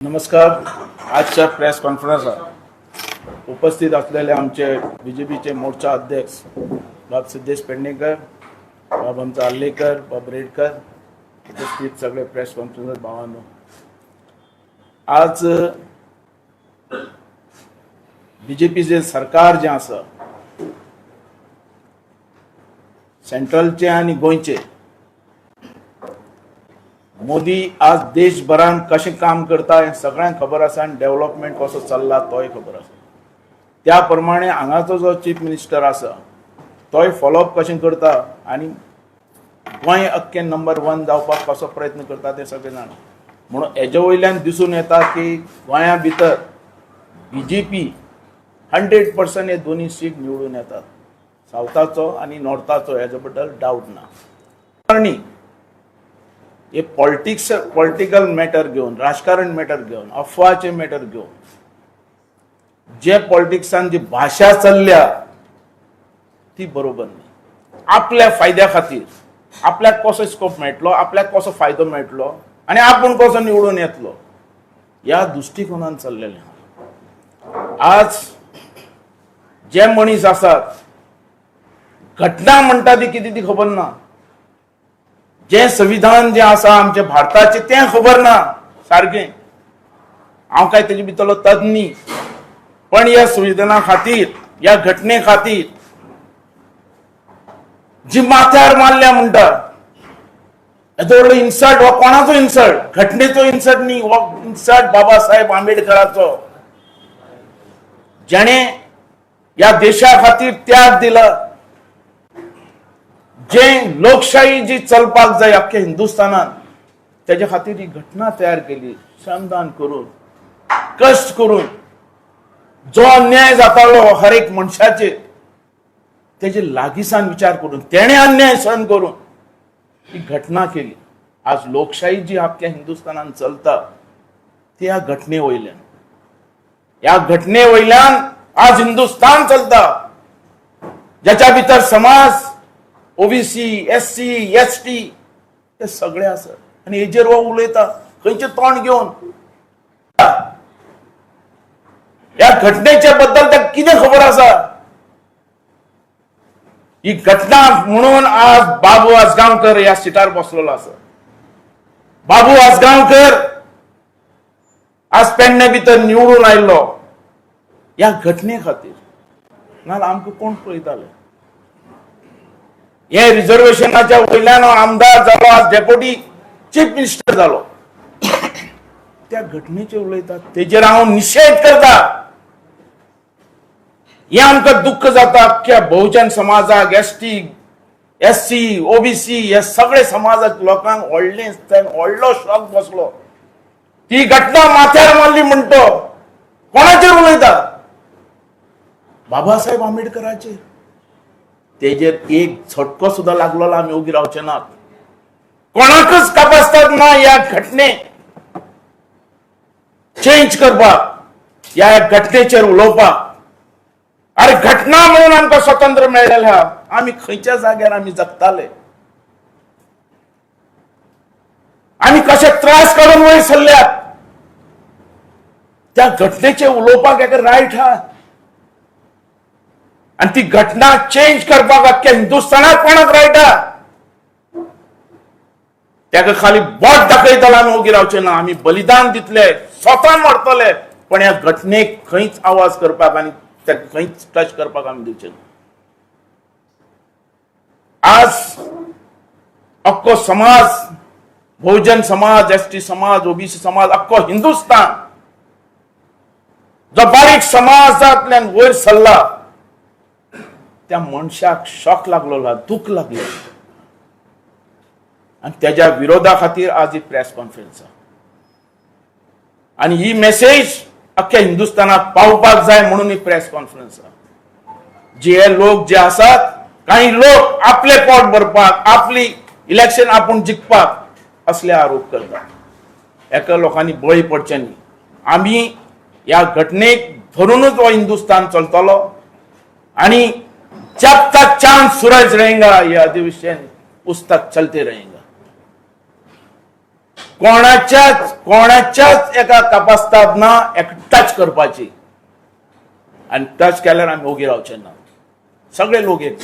नमस्कार. आजच्या प्रेस कॉन्फरन्सात उपस्थित असलेले आमचे बीजेपीचे मोर्चा अध्यक्ष बाब सिद्धेश पेडणेकर, बाब आमचा आल्लेकर, बाब रेडकर, उपस्थित सगळे प्रेस कॉन्फरन्स भावांनो, आज बीजेपीचे सरकार जे आसा सेंट्रलचे आणि गोंयचे, मोदी आज देशभरात कशें काम करता हें सगळ्यांक खबर आसा आनी डेव्हलपमेंट कसो चल्ला तोय खबर आसा. त्या प्रमाणे हांगाचो जो चीफ मिनिस्टर आसा तोय फॉलोअप कशें करता आनी गोंय अख्खें नंबर 1 जावपाक कसो प्रयत्न करता ते सगळे जाणा. म्हणून हेजे वयल्यान दिसून येता की गोंया भितर बीजेपी 100% हे दोन्ही सीट निवडून येतात, सावथाचो आणि नॉर्थाचो, हेजे बद्दल डाऊट ना. आनी हे पॉलिटिकल मॅटर घेवन, राजकारण मॅटर घेवन, अफवाचे मॅटर घेवन जे पॉलिटिक्सान जी भाषा चल्ल्या ती बरोबर नाही. आपल्या फायद्या खातीर आपल्याक कसो स्कोप मेळटलो, आपल्याक कसो फायदो मेळटलो आणि आपण कसो निवडून येतलो या दृष्टिकोनान चल्लेले. आज जे मनीस आसात, घटना म्हणटा ती कितें ती खबर ना, जे संविधान जे आसा आमच्या भारताचे ते खबर ना सारखे. हांव काय तेजे भितरलो तज्ञ न्ही, पण या संविधाना खातीर, या घटने खातीर जी माथ्यार मारल्या म्हणटा हेजो व्हडलो इन्सल्ट. हो कोणाचो इन्सल्ट? घटनेचो इन्सल्ट न्ही, हो इन्सल्ट बाबासाहेब आंबेडकराचो, जेणे या देशा खातीर त्याग दिला. जे लोकशाही जी चलपाक जाय अख्ख्या हिंदुस्थानात, त्याच्या खातीर ही घटना तयार केली. श्रमदान करून, कष्ट करून, जो अन्याय जातालो हर एक मनशाचे त्याचे लागीसान विचार करून, तेणे अन्याय सहन करून ही घटना केली. आज लोकशाही जी अख्ख्या हिंदुस्थानात चलता ती या घटने वयल्यान, या घटने वयल्यान आज हिंदुस्थान चलता, ज्याच्या भितर समाज ओबीसी, एससी, एसटी हे सगळे असत आणि हेजेर वो उलयता खंयचे तोंड घेऊन. या घटनेच्या बद्दल त्या कितें खबर आसा? ही घटना म्हणून आज बाबू आसगांवकर या सिटार बसलेलो आसा. बाबू आसगांवकर आज पेडणे भितर निवडून आयिल्लो या घटने खातीर. नाल्यार आमकां कोण पळयताले? हे रिझर्वेशनाच्या वयल्यान आमदार जालो, आज डेप्युटी चीफ मिनिस्टर जालो. त्या घटनेचे उलयतात, तेजेर हांव निषेध करता. हे आमकां दुःख जाता. अख्ख्या बहुजन समाजाक, एसटी, एससी, ओबीसी हे सगळे समाजाक लोकांक व्हडलो शॉक बसलो. ती घटना माथ्यार मारली म्हणतो कोणाचेर उलयता? बाबासाहेब आंबेडकराचेर. तेजेर एक झटको सुद्धा लागलेला आम्ही उगी रावचे नात. कोणाकच कापासतात ना या घटने चेंज करपाक, या घटनेचेर उलोवपाक. अरे घटना म्हणून आमकां स्वतंत्र मेळलेले आहा. आम्ही खंयच्या जाग्यार आम्ही जगताले, आम्ही कशे त्रास काडून वयर सरल्यात. त्या घटनेचे उलोवपाक एक रायट आहा आणि ती घटना चेंज करपाक अख्ख्या हिंदुस्थानात कोणाक रायट आहा? त्याका खाली बोट दाखयताले आमी उगी रावचे ना. आमी बलिदान दितले, स्वता मरतले, पण ह्या घटनेक खंयच आवाज करपाक आनी त्याका खंयच टच करपाक आमी दिवचे ना. आज अख्खो समाज, बहुजन समाज, एसटी समाज, ओबीसी समाज, अख्खो हिंदुस्थान जो बारीक समाजांतल्यान वयर सरला त्या मनशाक शॉक लागलो, दुःख लागले आणि त्याच्या विरोधा खातीर आज ही प्रेस कॉन्फरन्स. आणि ही मेसेज अख्ख्या हिंदुस्थानात पावपाक जाय म्हणून ही प्रेस कॉन्फरन्स. जे लोक जे आसात, काही लोक आपले पोट भरपाक, आपली इलेक्शन आपण जिखपाक असले आरोप करतात. एका लोकांनी बळी पडचे न्ही. आम्ही या घटनेक धरूनच हो हिंदुस्थान चलतलो आणि जब तक चांद सूरज रहेगा यह अधिवेशन उस तक चलते रहेगा. कोणाच्याच एका कापास्ताद ना एक टच करपाची, आणि टच केल्यार आमी ओगी रावचे ना, सगळे लोक एक